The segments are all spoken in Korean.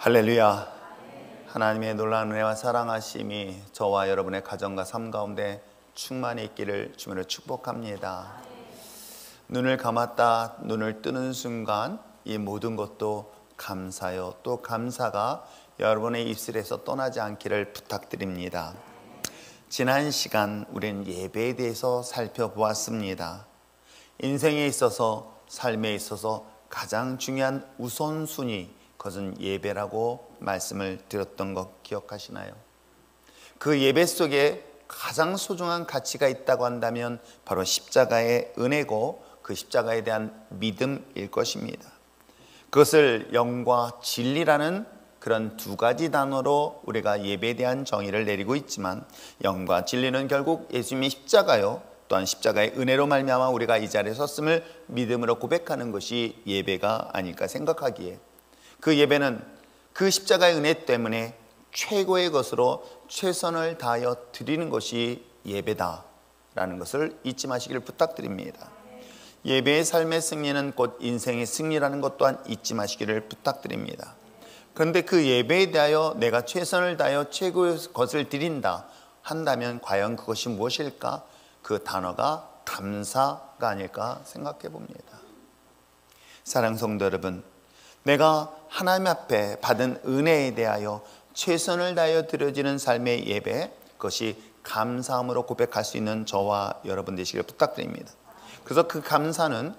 할렐루야. 하나님의 놀라운 은혜와 사랑하심이 저와 여러분의 가정과 삶 가운데 충만히 있기를 주님으로 축복합니다. 눈을 감았다 눈을 뜨는 순간 이 모든 것도 감사요, 또 감사가 여러분의 입술에서 떠나지 않기를 부탁드립니다. 지난 시간 우리는 예배에 대해서 살펴보았습니다. 인생에 있어서, 삶에 있어서 가장 중요한 우선순위, 그것은 예배라고 말씀을 드렸던 것 기억하시나요? 그 예배 속에 가장 소중한 가치가 있다고 한다면 바로 십자가의 은혜고 그 십자가에 대한 믿음일 것입니다. 그것을 영과 진리라는 그런 두 가지 단어로 우리가 예배에 대한 정의를 내리고 있지만, 영과 진리는 결국 예수님의 십자가요, 또한 십자가의 은혜로 말미암아 우리가 이 자리에 섰음을 믿음으로 고백하는 것이 예배가 아닐까 생각하기에, 그 예배는 그 십자가의 은혜 때문에 최고의 것으로 최선을 다하여 드리는 것이 예배다라는 것을 잊지 마시기를 부탁드립니다. 예배의 삶의 승리는 곧 인생의 승리라는 것 또한 잊지 마시기를 부탁드립니다. 그런데 그 예배에 대하여 내가 최선을 다하여 최고의 것을 드린다 한다면 과연 그것이 무엇일까? 그 단어가 감사가 아닐까 생각해 봅니다. 사랑하는 성도 여러분, 내가 하나님 앞에 받은 은혜에 대하여 최선을 다하여 드려지는 삶의 예배, 그것이 감사함으로 고백할 수 있는 저와 여러분 되시길 부탁드립니다. 그래서 그 감사는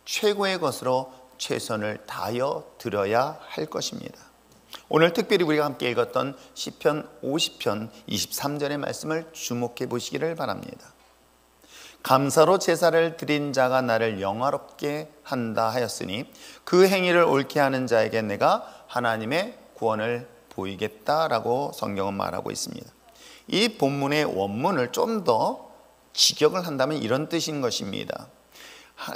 최고의 것으로 최선을 다하여 드려야 할 것입니다. 오늘 특별히 우리가 함께 읽었던 시편 50편 23절의 말씀을 주목해 보시기를 바랍니다. 감사로 제사를 드린 자가 나를 영화롭게 한다 하였으니 그 행위를 옳게 하는 자에게 내가 하나님의 구원을 보이겠다라고 성경은 말하고 있습니다. 이 본문의 원문을 좀 더 직역을 한다면 이런 뜻인 것입니다.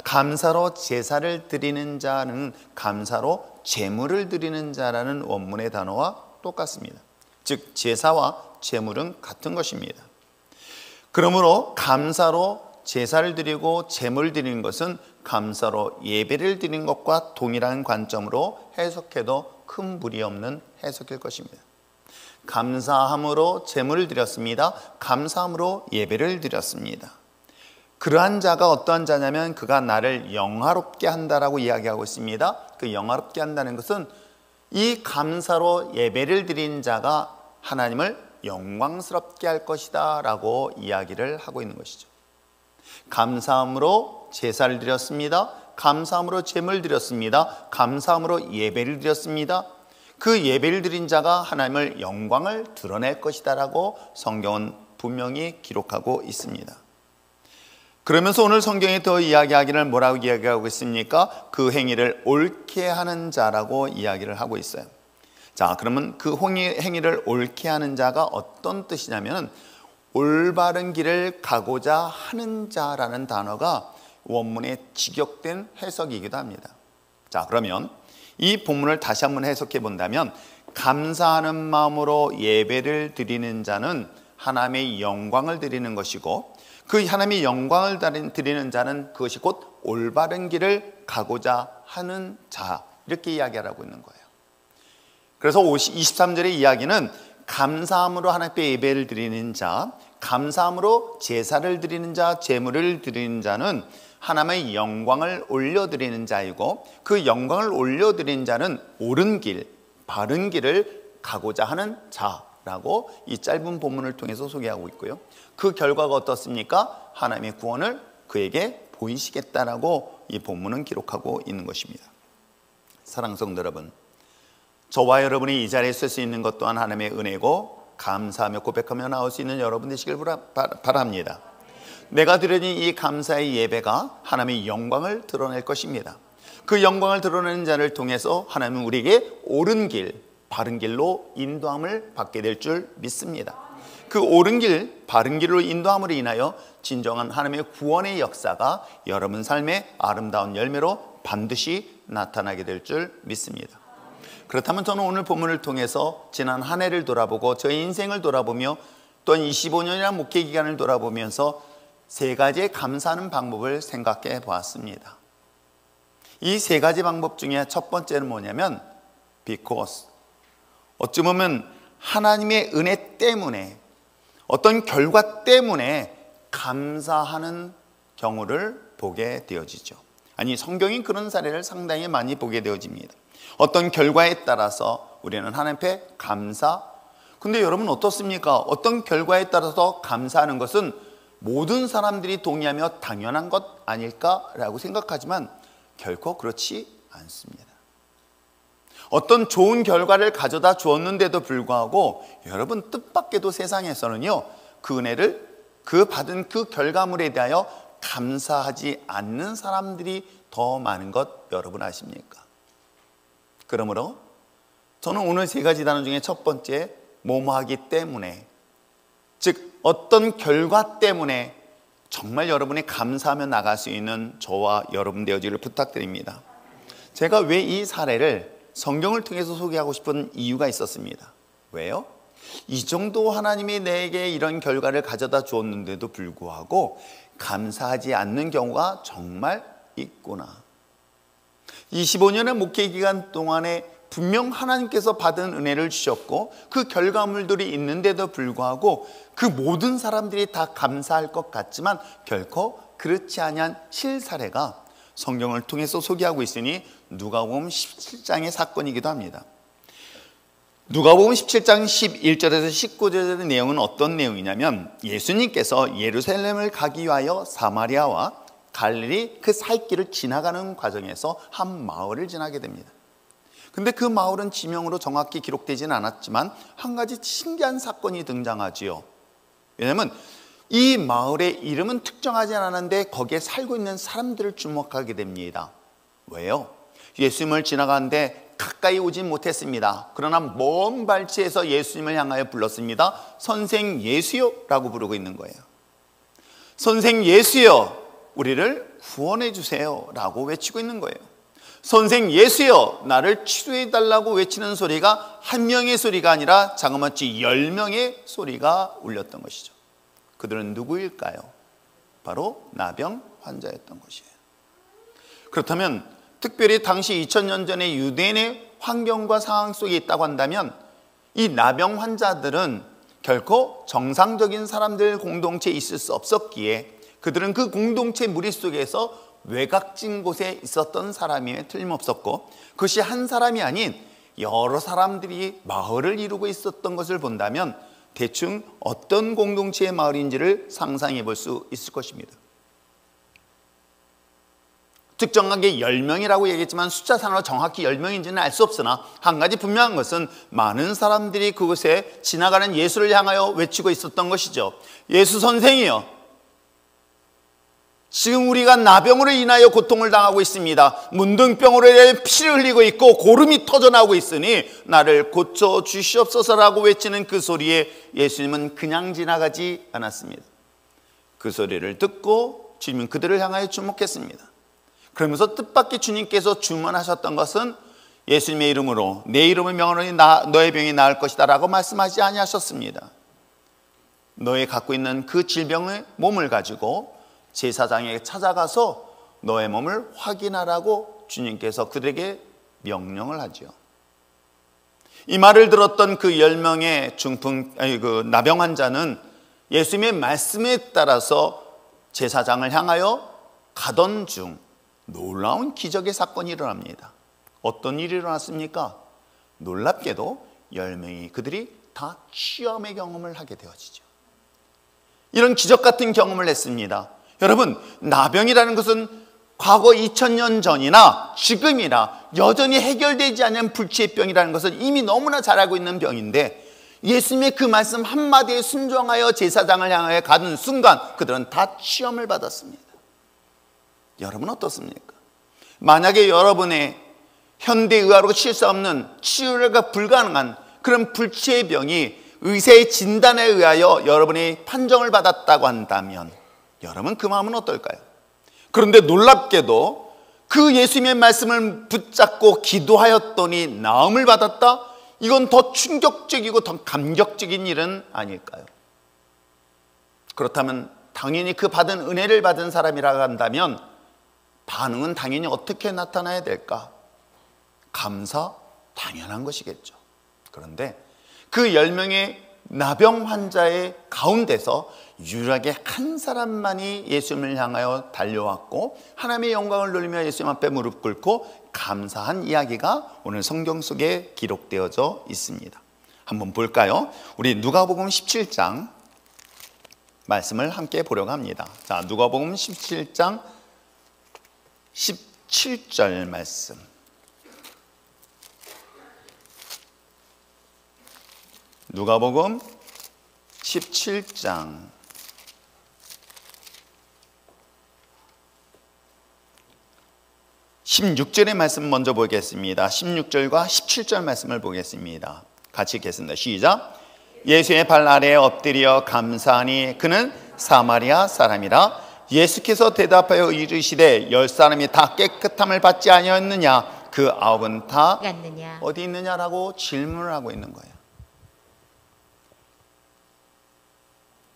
감사로 제사를 드리는 자는 감사로 제물을 드리는 자라는 원문의 단어와 똑같습니다. 즉 제사와 제물은 같은 것입니다. 그러므로 감사로 제사를 드리고 제물을 드리는 것은 감사로 예배를 드리는 것과 동일한 관점으로 해석해도 큰 무리 없는 해석일 것입니다. 감사함으로 제물을 드렸습니다. 감사함으로 예배를 드렸습니다. 그러한 자가 어떠한 자냐면 그가 나를 영화롭게 한다라고 이야기하고 있습니다. 그 영화롭게 한다는 것은 이 감사로 예배를 드린 자가 하나님을 영광스럽게 할 것이다 라고 이야기를 하고 있는 것이죠. 감사함으로 제사를 드렸습니다. 감사함으로 제물을 드렸습니다. 감사함으로 예배를 드렸습니다. 그 예배를 드린 자가 하나님을 영광을 드러낼 것이다 라고 성경은 분명히 기록하고 있습니다. 그러면서 오늘 성경에 더 이야기하기를 뭐라고 이야기하고 있습니까? 그 행위를 옳게 하는 자라고 이야기를 하고 있어요. 자, 그러면 그 행위를 옳게 하는 자가 어떤 뜻이냐면 올바른 길을 가고자 하는 자라는 단어가 원문에 직역된 해석이기도 합니다. 자, 그러면 이 본문을 다시 한번 해석해 본다면 감사하는 마음으로 예배를 드리는 자는 하나님의 영광을 드리는 것이고, 그 하나님의 영광을 드리는 자는 그것이 곧 올바른 길을 가고자 하는 자, 이렇게 이야기하고 있는 거예요. 그래서 23절의 이야기는 감사함으로 하나님께 예배를 드리는 자, 감사함으로 제사를 드리는 자, 제물을 드리는 자는 하나님의 영광을 올려드리는 자이고, 그 영광을 올려드리는 자는 옳은 길, 바른 길을 가고자 하는 자라고 이 짧은 본문을 통해서 소개하고 있고요. 그 결과가 어떻습니까? 하나님의 구원을 그에게 보이시겠다라고 이 본문은 기록하고 있는 것입니다. 사랑하는 성도 여러분, 저와 여러분이 이 자리에 설 수 있는 것 또한 하나님의 은혜고 감사하며 고백하며 나올 수 있는 여러분 되시길 바랍니다. 내가 드려진 이 감사의 예배가 하나님의 영광을 드러낼 것입니다. 그 영광을 드러내는 자를 통해서 하나님은 우리에게 옳은 길, 바른 길로 인도함을 받게 될 줄 믿습니다. 그 옳은 길, 바른 길로 인도함으로 인하여 진정한 하나님의 구원의 역사가 여러분 삶의 아름다운 열매로 반드시 나타나게 될 줄 믿습니다. 그렇다면 저는 오늘 본문을 통해서 지난 한 해를 돌아보고 저의 인생을 돌아보며 또한 25년이나 목회 기간을 돌아보면서 세 가지의 감사하는 방법을 생각해 보았습니다. 이 세 가지 방법 중에 첫 번째는 뭐냐면 because, 어찌 보면 하나님의 은혜 때문에, 어떤 결과 때문에 감사하는 경우를 보게 되어지죠. 아니, 성경이 그런 사례를 상당히 많이 보게 되어집니다. 어떤 결과에 따라서 우리는 하나님 앞에 감사. 근데 여러분 어떻습니까? 어떤 결과에 따라서 감사하는 것은 모든 사람들이 동의하며 당연한 것 아닐까라고 생각하지만 결코 그렇지 않습니다. 어떤 좋은 결과를 가져다 주었는데도 불구하고 여러분 뜻밖에도 세상에서는요, 그 은혜를, 그 받은 그 결과물에 대하여 감사하지 않는 사람들이 더 많은 것 여러분 아십니까? 그러므로 저는 오늘 세 가지 단어 중에 첫 번째, 뭐뭐하기 때문에, 즉 어떤 결과 때문에 정말 여러분이 감사하며 나갈 수 있는 저와 여러분 되어지기를 부탁드립니다. 제가 왜 이 사례를 성경을 통해서 소개하고 싶은 이유가 있었습니다. 왜요? 이 정도 하나님이 내게 이런 결과를 가져다 주었는데도 불구하고 감사하지 않는 경우가 정말 있구나. 25년의 목회 기간 동안에 분명 하나님께서 받은 은혜를 주셨고 그 결과물들이 있는데도 불구하고 그 모든 사람들이 다 감사할 것 같지만 결코 그렇지 아니한 실사례가 성경을 통해서 소개하고 있으니 누가복음 17장의 사건이기도 합니다. 누가복음 17장 11절에서 19절의 내용은 어떤 내용이냐면, 예수님께서 예루살렘을 가기 위하여 사마리아와 갈릴리 그 사이길을 지나가는 과정에서 한 마을을 지나게 됩니다. 근데 그 마을은 지명으로 정확히 기록되지는 않았지만 한 가지 신기한 사건이 등장하지요. 왜냐하면 이 마을의 이름은 특정하지 않았는데 거기에 살고 있는 사람들을 주목하게 됩니다. 왜요? 예수님을 지나가는데 가까이 오진 못했습니다. 그러나 먼 발치에서 예수님을 향하여 불렀습니다. 선생 예수여 라고 부르고 있는 거예요. 선생 예수여, 우리를 구원해 주세요 라고 외치고 있는 거예요. 선생 예수여, 나를 치료해 달라고 외치는 소리가 한 명의 소리가 아니라 자그마치 10명의 소리가 울렸던 것이죠. 그들은 누구일까요? 바로 나병 환자였던 것이에요. 그렇다면 특별히 당시 2000년 전의 유대인의 환경과 상황 속에 있다고 한다면 이 나병 환자들은 결코 정상적인 사람들 공동체에 있을 수 없었기에 그들은 그 공동체 무리 속에서 외곽진 곳에 있었던 사람임에 틀림없었고, 그것이 한 사람이 아닌 여러 사람들이 마을을 이루고 있었던 것을 본다면 대충 어떤 공동체의 마을인지를 상상해 볼 수 있을 것입니다. 특정하게 10명이라고 얘기했지만 숫자상으로 정확히 10명인지는 알 수 없으나 한 가지 분명한 것은 많은 사람들이 그곳에 지나가는 예수를 향하여 외치고 있었던 것이죠. 예수 선생이여, 지금 우리가 나병으로 인하여 고통을 당하고 있습니다. 문둥병으로 인해 피를 흘리고 있고 고름이 터져나오고 있으니 나를 고쳐 주시옵소서라고 외치는 그 소리에 예수님은 그냥 지나가지 않았습니다. 그 소리를 듣고 주님은 그들을 향하여 주목했습니다. 그러면서 뜻밖의 주님께서 주문하셨던 것은 예수님의 이름으로 내 이름을 명하노니 너의 병이 나을 것이다 라고 말씀하지 아니하셨습니다. 너의 갖고 있는 그 질병의 몸을 가지고 제사장에게 찾아가서 너의 몸을 확인하라고 주님께서 그들에게 명령을 하죠. 이 말을 들었던 그 10명의 그 나병 환자는 예수님의 말씀에 따라서 제사장을 향하여 가던 중 놀라운 기적의 사건이 일어납니다. 어떤 일이 일어났습니까? 놀랍게도 10명이 그들이 다 취염의 경험을 하게 되어지죠. 이런 기적 같은 경험을 했습니다. 여러분, 나병이라는 것은 과거 2000년 전이나 지금이나 여전히 해결되지 않는 불치의 병이라는 것을 이미 너무나 잘 알고 있는 병인데 예수님의 그 말씀 한마디에 순종하여 제사장을 향하여 가는 순간 그들은 다 취염을 받았습니다. 여러분 어떻습니까? 만약에 여러분의 현대의학으로 칠 수 없는 치료가 불가능한 그런 불치의 병이 의사의 진단에 의하여 여러분이 판정을 받았다고 한다면 여러분 그 마음은 어떨까요? 그런데 놀랍게도 그 예수님의 말씀을 붙잡고 기도하였더니 나음을 받았다? 이건 더 충격적이고 더 감격적인 일은 아닐까요? 그렇다면 당연히 그 받은 은혜를 받은 사람이라고 한다면 반응은 당연히 어떻게 나타나야 될까? 감사, 당연한 것이겠죠. 그런데 그 10명의 나병 환자의 가운데서 유일하게 한 사람만이 예수님을 향하여 달려왔고 하나님의 영광을 돌리며 예수님 앞에 무릎 꿇고 감사한 이야기가 오늘 성경 속에 기록되어져 있습니다. 한번 볼까요? 우리 누가복음 17장 말씀을 함께 보려고 합니다. 자, 누가복음 17장 17절 말씀. 누가복음 17장 16절의 말씀 먼저 보겠습니다. 16절과 17절 말씀을 보겠습니다. 같이 읽겠습니다. 시작. 예수의 발 아래에 엎드려 감사하니 그는 사마리아 사람이라. 예수께서 대답하여 이르시되 10사람이 다 깨끗함을 받지 아니하였느냐? 그 9은 다 갔느냐? 어디 있느냐라고 질문을 하고 있는 거예요.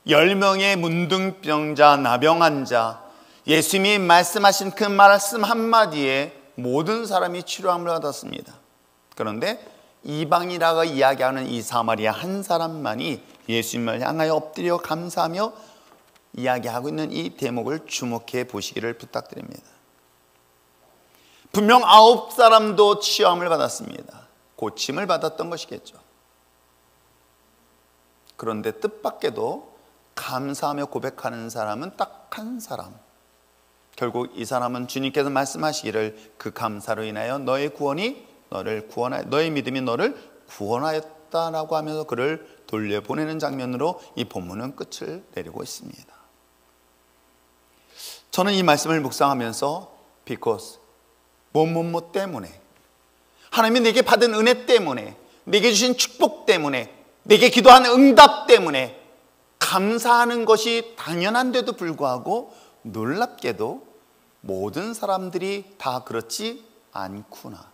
10명의 문둥병자, 나병 환자, 예수님이 말씀하신 그 말씀 한마디에 모든 사람이 치료함을 받았습니다. 그런데 이방이라고 이야기하는 이 사마리아 한 사람만이 예수님을 향하여 엎드려 감사하며 이야기하고 있는 이 대목을 주목해 보시기를 부탁드립니다. 분명 9사람도 치유함을 받았습니다. 고침을 받았던 것이겠죠. 그런데 뜻밖에도 감사하며 고백하는 사람은 딱 한 사람. 결국 이 사람은 주님께서 말씀하시기를 그 감사로 인하여 너의 구원이 너를 구원하여 너의 믿음이 너를 구원하였다라고 하면서 그를 돌려보내는 장면으로 이 본문은 끝을 내리고 있습니다. 저는 이 말씀을 묵상하면서 because 뭐뭐뭐 때문에, 하나님이 내게 받은 은혜 때문에, 내게 주신 축복 때문에, 내게 기도한 응답 때문에 감사하는 것이 당연한데도 불구하고 놀랍게도 모든 사람들이 다 그렇지 않구나.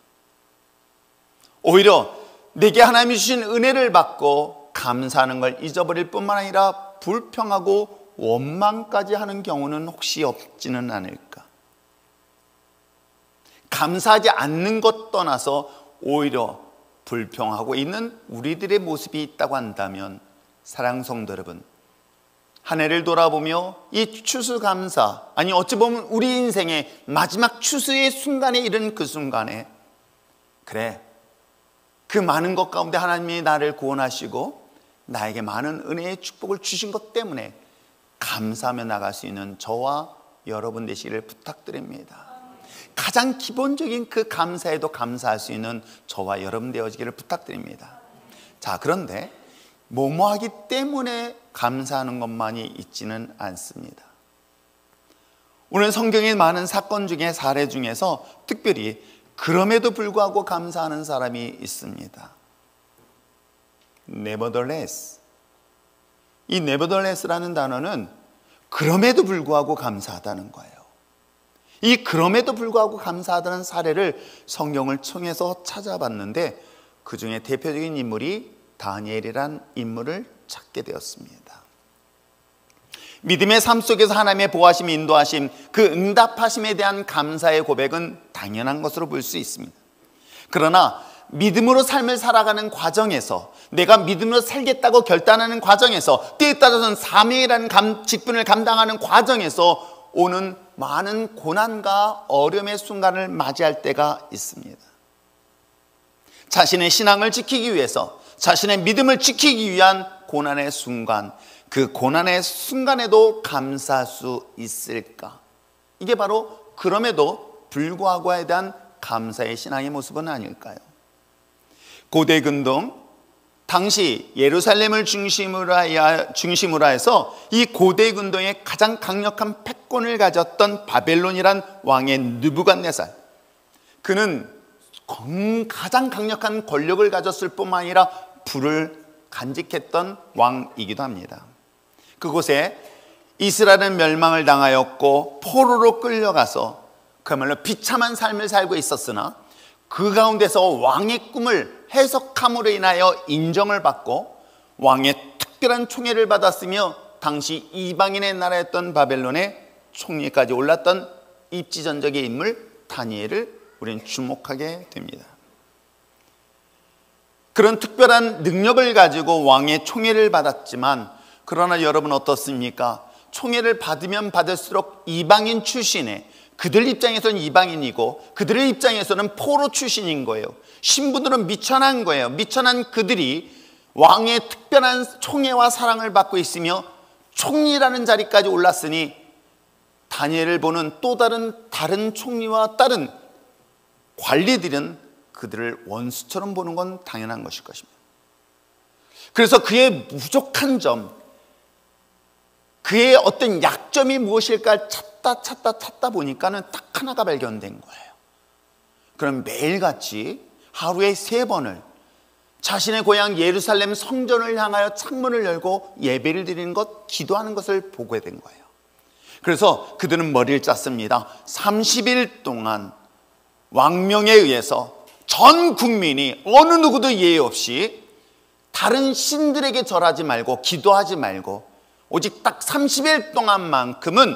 오히려 내게 하나님이 주신 은혜를 받고 감사하는 걸 잊어버릴 뿐만 아니라 불평하고 원망까지 하는 경우는 혹시 없지는 않을까. 감사하지 않는 것 떠나서 오히려 불평하고 있는 우리들의 모습이 있다고 한다면, 사랑하는 성도 여러분, 한 해를 돌아보며 이 추수감사, 아니 어찌 보면 우리 인생의 마지막 추수의 순간에 이른 그 순간에, 그래, 그 많은 것 가운데 하나님이 나를 구원하시고 나에게 많은 은혜의 축복을 주신 것 때문에 감사하며 나갈 수 있는 저와 여러분 되시기를 부탁드립니다. 가장 기본적인 그 감사에도 감사할 수 있는 저와 여러분 되어지기를 부탁드립니다. 자, 그런데 뭐뭐하기 때문에 감사하는 것만이 있지는 않습니다. 오늘 성경의 많은 사건 중에, 사례 중에서 특별히 그럼에도 불구하고 감사하는 사람이 있습니다. Nevertheless. 이 nevertheless라는 단어는 그럼에도 불구하고 감사하다는 거예요. 이 그럼에도 불구하고 감사하다는 사례를 성경을 통해서 찾아봤는데 그 중에 대표적인 인물이 다니엘이란 인물을 찾게 되었습니다. 믿음의 삶 속에서 하나님의 보호하심, 인도하심, 그 응답하심에 대한 감사의 고백은 당연한 것으로 볼 수 있습니다. 그러나 믿음으로 삶을 살아가는 과정에서, 내가 믿음으로 살겠다고 결단하는 과정에서, 때에 따라서는 사명이라는 직분을 감당하는 과정에서 오는 많은 고난과 어려움의 순간을 맞이할 때가 있습니다. 자신의 신앙을 지키기 위해서, 자신의 믿음을 지키기 위한 고난의 순간, 그 고난의 순간에도 감사할 수 있을까? 이게 바로 그럼에도 불구하고에 대한 감사의 신앙의 모습은 아닐까요? 고대 근동, 당시 예루살렘을 중심으로 해서 이 고대 근동의 가장 강력한 패권을 가졌던 바벨론이란 왕의 느부갓네살, 그는 가장 강력한 권력을 가졌을 뿐만 아니라 불을 간직했던 왕이기도 합니다. 그곳에 이스라엘은 멸망을 당하였고 포로로 끌려가서 그야말로 비참한 삶을 살고 있었으나 그 가운데서 왕의 꿈을 해석함으로 인하여 인정을 받고 왕의 특별한 총애를 받았으며 당시 이방인의 나라였던 바벨론의 총리까지 올랐던 입지전적의 인물 다니엘을 우리는 주목하게 됩니다. 그런 특별한 능력을 가지고 왕의 총애를 받았지만, 그러나 여러분 어떻습니까? 총애를 받으면 받을수록 이방인 출신의, 그들 입장에서는 이방인이고 그들의 입장에서는 포로 출신인 거예요. 신분으로 미천한 거예요. 미천한 그들이 왕의 특별한 총애와 사랑을 받고 있으며 총리라는 자리까지 올랐으니, 다니엘을 보는 또 다른 총리와 다른 관리들은 그들을 원수처럼 보는 건 당연한 것일 것입니다. 그래서 그의 부족한 점, 그의 어떤 약점이 무엇일까 찾다 보니까는 딱 하나가 발견된 거예요. 그럼 매일같이 하루에 3번을 자신의 고향 예루살렘 성전을 향하여 창문을 열고 예배를 드리는 것, 기도하는 것을 보게 된 거예요. 그래서 그들은 머리를 짰습니다. 30일 동안 왕명에 의해서 전 국민이 어느 누구도 예의 없이 다른 신들에게 절하지 말고 기도하지 말고 오직 딱 30일 동안만큼은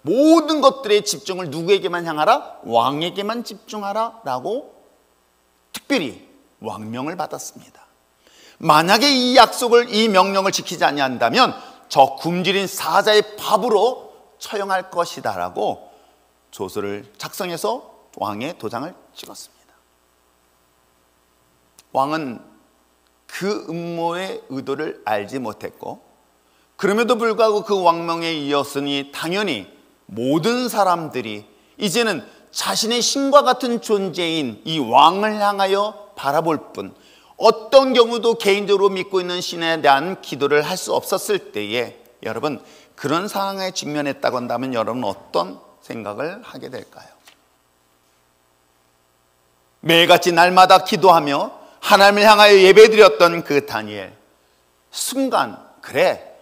모든 것들의 집중을 누구에게만 향하라? 왕에게만 집중하라 라고 특별히 왕명을 받았습니다. 만약에 이 약속을, 이 명령을 지키지 아니한다면 저 굶주린 사자의 밥으로 처형할 것이다 라고 조서를 작성해서 왕의 도장을 찍었습니다. 왕은 그 음모의 의도를 알지 못했고, 그럼에도 불구하고 그 왕명에 이었으니 당연히 모든 사람들이 이제는 자신의 신과 같은 존재인 이 왕을 향하여 바라볼 뿐, 어떤 경우도 개인적으로 믿고 있는 신에 대한 기도를 할 수 없었을 때에, 여러분 그런 상황에 직면했다고 한다면 여러분 어떤 생각을 하게 될까요? 매일같이 날마다 기도하며 하나님을 향하여 예배드렸던 그 다니엘, 순간 그래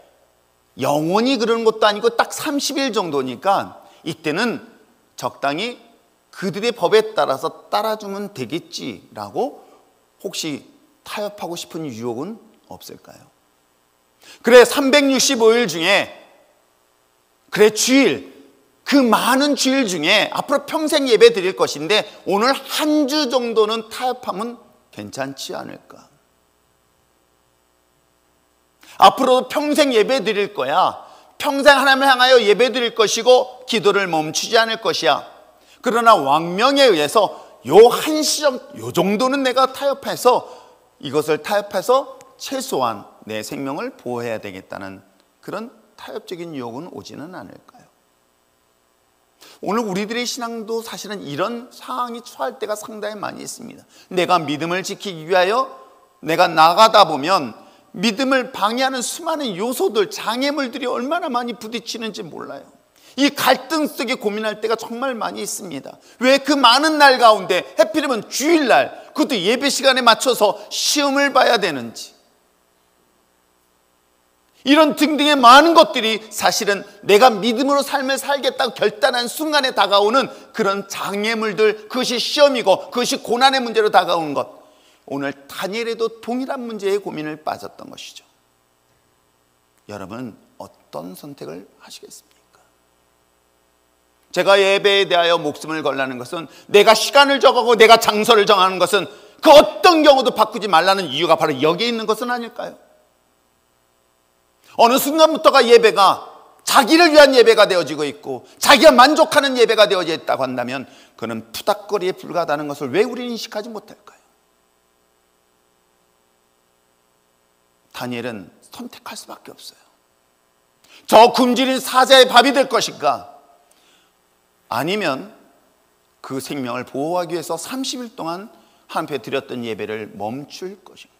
영원히 그러는 것도 아니고 딱 30일 정도니까 이때는 적당히 그들의 법에 따라서 따라주면 되겠지라고 혹시 타협하고 싶은 유혹은 없을까요? 그래 365일 중에, 그래 주일, 그 많은 주일 중에 앞으로 평생 예배 드릴 것인데 오늘 한 주 정도는 타협하면 괜찮지 않을까? 앞으로 평생 예배 드릴 거야. 평생 하나님을 향하여 예배 드릴 것이고 기도를 멈추지 않을 것이야. 그러나 왕명에 의해서 요 한시점, 요 정도는 내가 이것을 타협해서 최소한 내 생명을 보호해야 되겠다는 그런 타협적인 유혹은 오지는 않을까요? 오늘 우리들의 신앙도 사실은 이런 상황이 처할 때가 상당히 많이 있습니다. 내가 믿음을 지키기 위하여 내가 나가다 보면 믿음을 방해하는 수많은 요소들, 장애물들이 얼마나 많이 부딪히는지 몰라요. 이 갈등 속에 고민할 때가 정말 많이 있습니다. 왜 그 많은 날 가운데 하필이면 주일날, 그것도 예배 시간에 맞춰서 시험을 봐야 되는지, 이런 등등의 많은 것들이 사실은 내가 믿음으로 삶을 살겠다고 결단한 순간에 다가오는 그런 장애물들, 그것이 시험이고 그것이 고난의 문제로 다가오는 것, 오늘 다니엘에도 동일한 문제에 고민을 빠졌던 것이죠. 여러분 어떤 선택을 하시겠습니까? 제가 예배에 대하여 목숨을 걸라는 것은, 내가 시간을 정하고 내가 장소를 정하는 것은 그 어떤 경우도 바꾸지 말라는 이유가 바로 여기에 있는 것은 아닐까요? 어느 순간부터가 예배가 자기를 위한 예배가 되어지고 있고 자기가 만족하는 예배가 되어져 있다고 한다면 그는 푸닥거리에 불과하다는 것을 왜 우리는 인식하지 못할까요? 다니엘은 선택할 수밖에 없어요. 저 굶주린 사자의 밥이 될 것인가, 아니면 그 생명을 보호하기 위해서 30일 동안 하나님 앞에 드렸던 예배를 멈출 것인가.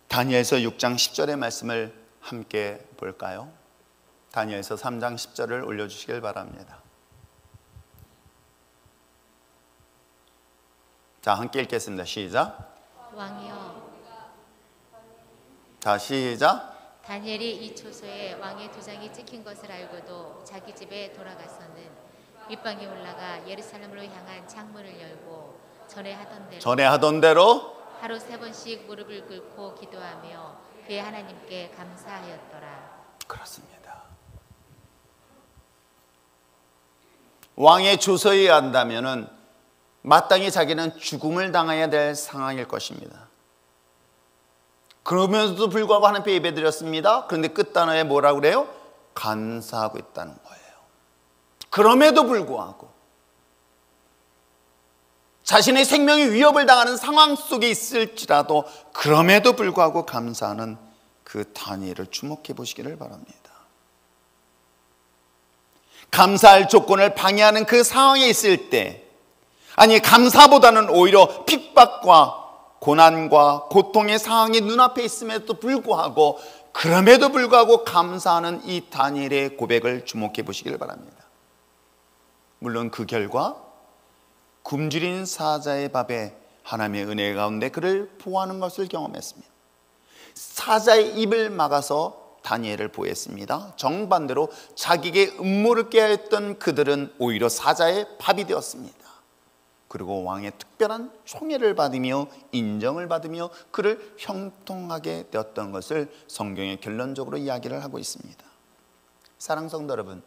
다니엘서 6장 10절의 말씀을 함께 볼까요? 다니엘서 3장 10절을 올려주시길 바랍니다. 자, 함께 읽겠습니다. 시작. 왕이여, 자, 시작. 다니엘이 이 초소에 왕의 도장이 찍힌 것을 알고도 자기 집에 돌아가서는 윗방에 올라가 예루살렘으로 향한 창문을 열고 전에 하던 대로 하루 3번씩 무릎을 꿇고 기도하며 그의 하나님께 감사하였더라. 그렇습니다. 왕의 조서에 한다면은 마땅히 자기는 죽음을 당해야 될 상황일 것입니다. 그러면서도 불구하고 하나님께 예배드렸습니다. 그런데 끝단어에 뭐라고 그래요? 감사하고 있다는 거예요. 그럼에도 불구하고 자신의 생명이 위협을 당하는 상황 속에 있을지라도 그럼에도 불구하고 감사하는 그 다니엘을 주목해 보시기를 바랍니다. 감사할 조건을 방해하는 그 상황에 있을 때, 아니 감사보다는 오히려 핍박과 고난과 고통의 상황이 눈앞에 있음에도 불구하고 그럼에도 불구하고 감사하는 이 다니엘의 고백을 주목해 보시기를 바랍니다. 물론 그 결과 굶주린 사자의 밥에 하나님의 은혜 가운데 그를 보호하는 것을 경험했습니다. 사자의 입을 막아서 다니엘을 보호했습니다. 정반대로 자기에게 음모를 깨했던 그들은 오히려 사자의 밥이 되었습니다. 그리고 왕의 특별한 총애를 받으며 인정을 받으며 그를 형통하게 되었던 것을 성경에 결론적으로 이야기를 하고 있습니다. 사랑하는 성도 여러분,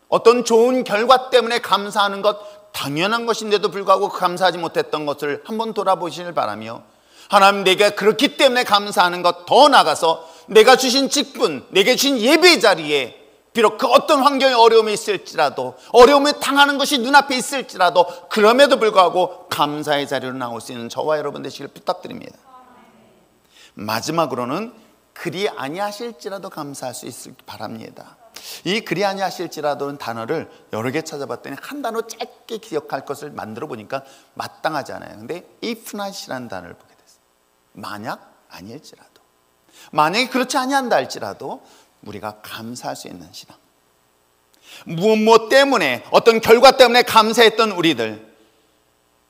어떤 좋은 결과 때문에 감사하는 것 당연한 것인데도 불구하고 감사하지 못했던 것을 한번 돌아보시길 바라며, 하나님 내가 그렇기 때문에 감사하는 것, 더 나아가서 내가 주신 직분, 내게 주신 예배 자리에 비록 그 어떤 환경에 어려움이 있을지라도, 어려움을 당하는 것이 눈앞에 있을지라도 그럼에도 불구하고 감사의 자리로 나올 수 있는 저와 여러분 되시길 부탁드립니다. 마지막으로는 그리 아니하실지라도 감사할 수 있을 바랍니다. 이 그리 아니하실지라도는 단어를 여러 개 찾아봤더니 한 단어 짧게 기억할 것을 만들어 보니까 마땅하지 않아요. 근데 if not이라는 단어를 보게 됐어요. 만약 아닐지라도, 만약에 그렇지 아니한다 할지라도 우리가 감사할 수 있는 신앙, 무엇 때문에 어떤 결과 때문에 감사했던 우리들,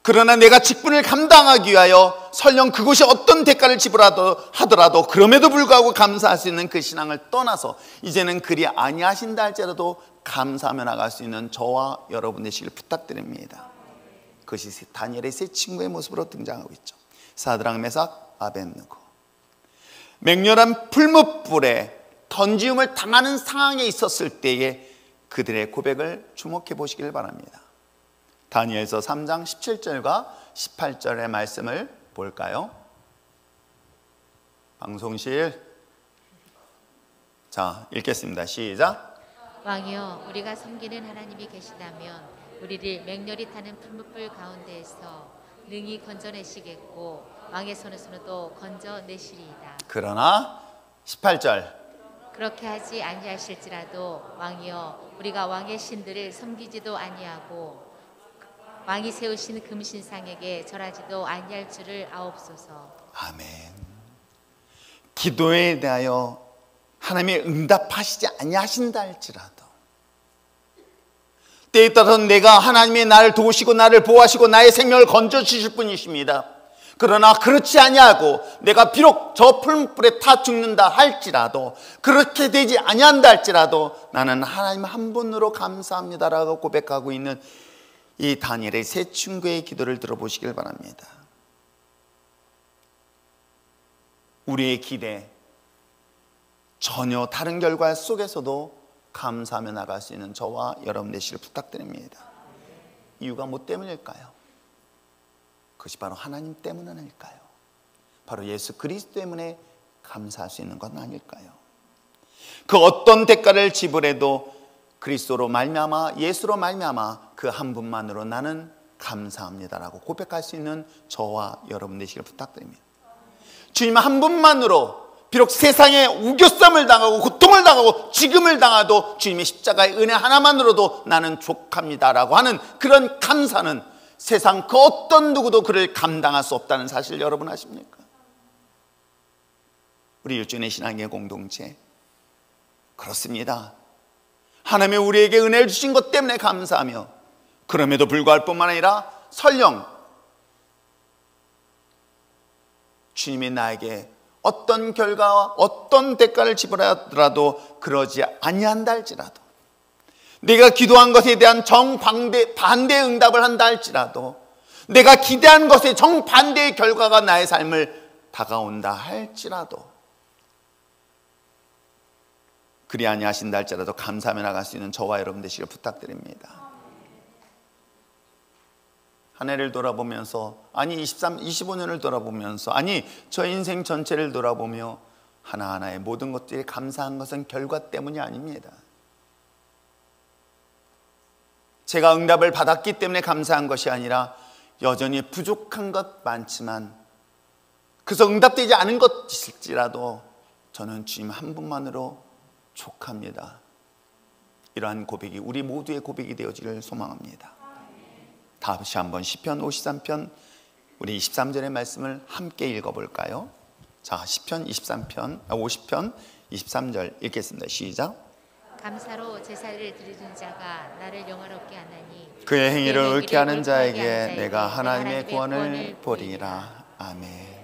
그러나 내가 직분을 감당하기 위하여 설령 그것이 어떤 대가를 지불하더라도 그럼에도 불구하고 감사할 수 있는 그 신앙을 떠나서 이제는 그리 아니하신다 할지라도 감사하며 나갈 수 있는 저와 여러분 되시길 부탁드립니다. 그것이 다니엘의 세 친구의 모습으로 등장하고 있죠. 사드락, 메삭, 아벳느고. 맹렬한 풀무불에 던지움을 당하는 상황에 있었을 때에 그들의 고백을 주목해 보시길 바랍니다. 다니엘서 3장 17절과 18절의 말씀을 볼까요? 방송실. 자, 읽겠습니다. 시작. 왕이여, 우리가 섬기는 하나님이 계시다면 우리를 맹렬히 타는 풀무불 가운데에서 능히 건져내시겠고 왕의 손에서도 건져내시리이다. 그러나 18절. 그렇게 하지 아니하실지라도 왕이여, 우리가 왕의 신들을 섬기지도 아니하고 왕이 세우신 금신상에게 절하지도 아니할 줄을 아옵소서. 아멘. 기도에 대하여 하나님의 응답하시지 아니하신다 할지라도 때에 따라서 내가 하나님의 나를 도우시고 나를 보호하시고 나의 생명을 건져주실 분이십니다. 그러나 그렇지 아니하고 내가 비록 저 풀무불에 타 죽는다 할지라도, 그렇게 되지 아니한다 할지라도 나는 하나님 한 분으로 감사합니다라고 고백하고 있는 이 다니엘의 세 친구의 기도를 들어보시길 바랍니다. 우리의 기대, 전혀 다른 결과 속에서도 감사하며 나갈 수 있는 저와 여러분 되시길 부탁드립니다. 이유가 뭐 때문일까요? 그것이 바로 하나님 때문 아닐까요? 바로 예수 그리스도 때문에 감사할 수 있는 건 아닐까요? 그 어떤 대가를 지불해도 그리스도로 말미암아, 예수로 말미암아 그 한 분만으로 나는 감사합니다라고 고백할 수 있는 저와 여러분 되시길 부탁드립니다. 주님 한 분만으로 비록 세상에 우겨쌈을 당하고 고통을 당하고 죽음을 당하도 주님의 십자가의 은혜 하나만으로도 나는 족합니다라고 하는 그런 감사는 세상 그 어떤 누구도 그를 감당할 수 없다는 사실 여러분 아십니까? 우리 일주일의 신앙의 공동체, 그렇습니다. 하나님이 우리에게 은혜를 주신 것 때문에 감사하며, 그럼에도 불구할 뿐만 아니라 설령 주님이 나에게 어떤 결과와 어떤 대가를 지불하더라도 그러지 아니한다 할지라도, 내가 기도한 것에 대한 반대 응답을 한다 할지라도, 내가 기대한 것에 정반대의 결과가 나의 삶을 다가온다 할지라도 그리 아니하신다 할지라도 감사하며 나갈 수 있는 저와 여러분 되시길 부탁드립니다. 한 해를 돌아보면서, 아니 25년을 돌아보면서, 아니 저 인생 전체를 돌아보며 하나하나의 모든 것들이 감사한 것은 결과 때문이 아닙니다. 제가 응답을 받았기 때문에 감사한 것이 아니라 여전히 부족한 것 많지만, 그래서 응답되지 않은 것일지라도 저는 주님 한 분만으로 족합니다. 이러한 고백이 우리 모두의 고백이 되어지기를 소망합니다. 다시 한번 시편 53편 우리 23절의 말씀을 함께 읽어볼까요? 자, 시편 50편 23절 읽겠습니다. 시작. 감사로 제사를 드리는 자가 나를 영화롭게 하나니 그의 행위를 옳게 하는 자에게 내가 하나님의 구원을 보리라. 아멘.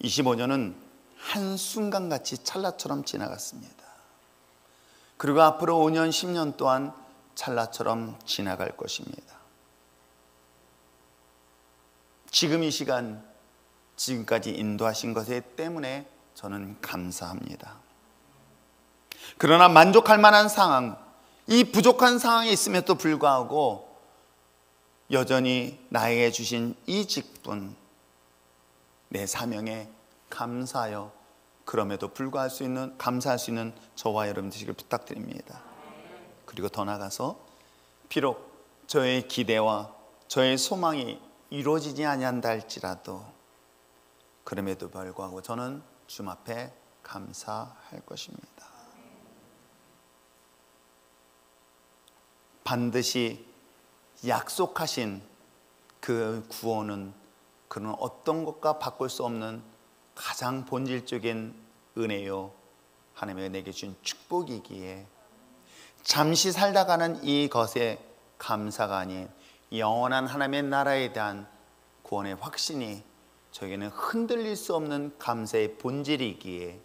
25년은 한순간같이 찰나처럼 지나갔습니다. 그리고 앞으로 5년 10년 또한 찰나처럼 지나갈 것입니다. 지금 이 시간, 지금까지 인도하신 것에 때문에 저는 감사합니다. 그러나 만족할 만한 상황, 이 부족한 상황에 있음에도 불구하고 여전히 나에게 주신 이 직분, 내 사명에 감사하여 그럼에도 불구할 수 있는, 감사할 수 있는 저와 여러분 되시길 부탁드립니다. 그리고 더 나아가서 비록 저의 기대와 저의 소망이 이루어지지 아니한다 할지라도 그럼에도 불구하고 저는 주님 앞에 감사할 것입니다. 반드시 약속하신 그 구원은 그런 어떤 것과 바꿀 수 없는 가장 본질적인 은혜요, 하나님이 내게 주신 축복이기에 잠시 살다가는 이것에 감사가 아닌 영원한 하나님의 나라에 대한 구원의 확신이 저에게는 흔들릴 수 없는 감사의 본질이기에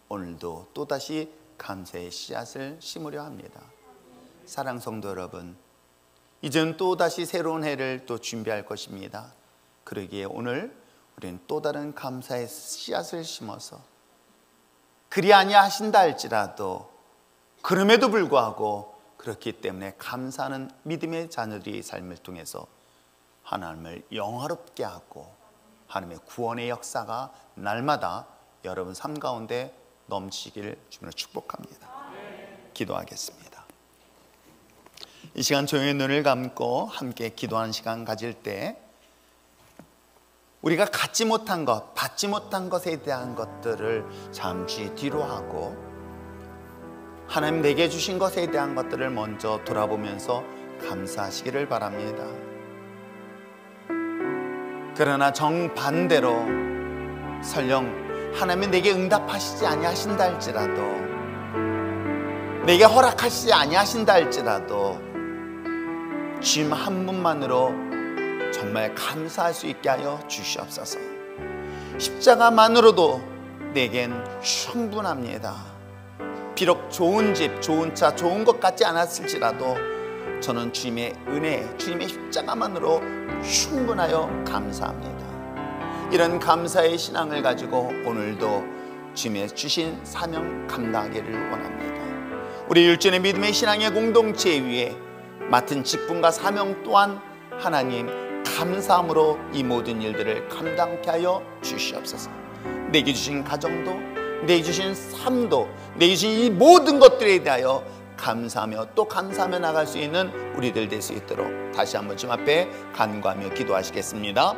오늘도 또다시 감사의 씨앗을 심으려 합니다. 사랑 성도 여러분, 이제는 또다시 새로운 해를 또 준비할 것입니다. 그러기에 오늘 우리는 또 다른 감사의 씨앗을 심어서 그리 아니하신다 할지라도 그럼에도 불구하고 그렇기 때문에 감사하는 믿음의 자녀들의 삶을 통해서 하나님을 영화롭게 하고 하나님의 구원의 역사가 날마다 여러분 삶 가운데 넘치기를 주님으로 축복합니다. 기도하겠습니다. 이 시간 조용히 눈을 감고 함께 기도하는 시간 가질 때 우리가 갖지 못한 것, 받지 못한 것에 대한 것들을 잠시 뒤로 하고 하나님 내게 주신 것에 대한 것들을 먼저 돌아보면서 감사하시기를 바랍니다. 그러나 정반대로 설령 하나님이 내게 응답하시지 아니하신다 할지라도, 내게 허락하시지 아니하신다 할지라도 주님 한 분만으로 정말 감사할 수 있게 하여 주시옵소서. 십자가만으로도 내겐 충분합니다. 비록 좋은 집, 좋은 차, 좋은 것 같지 않았을지라도 저는 주님의 은혜, 주님의 십자가만으로 충분하여 감사합니다. 이런 감사의 신앙을 가지고 오늘도 주님의 주신 사명 감당하기를 원합니다. 우리 율전의 믿음의 신앙의 공동체 위에 맡은 직분과 사명 또한 하나님 감사함으로 이 모든 일들을 감당케 하여 주시옵소서. 내게 주신 가정도, 내게 주신 삶도, 내게 주신 이 모든 것들에 대하여 감사하며 또 감사하며 나갈 수 있는 우리들 될 수 있도록 다시 한번 주님 앞에 간구하며 기도하시겠습니다.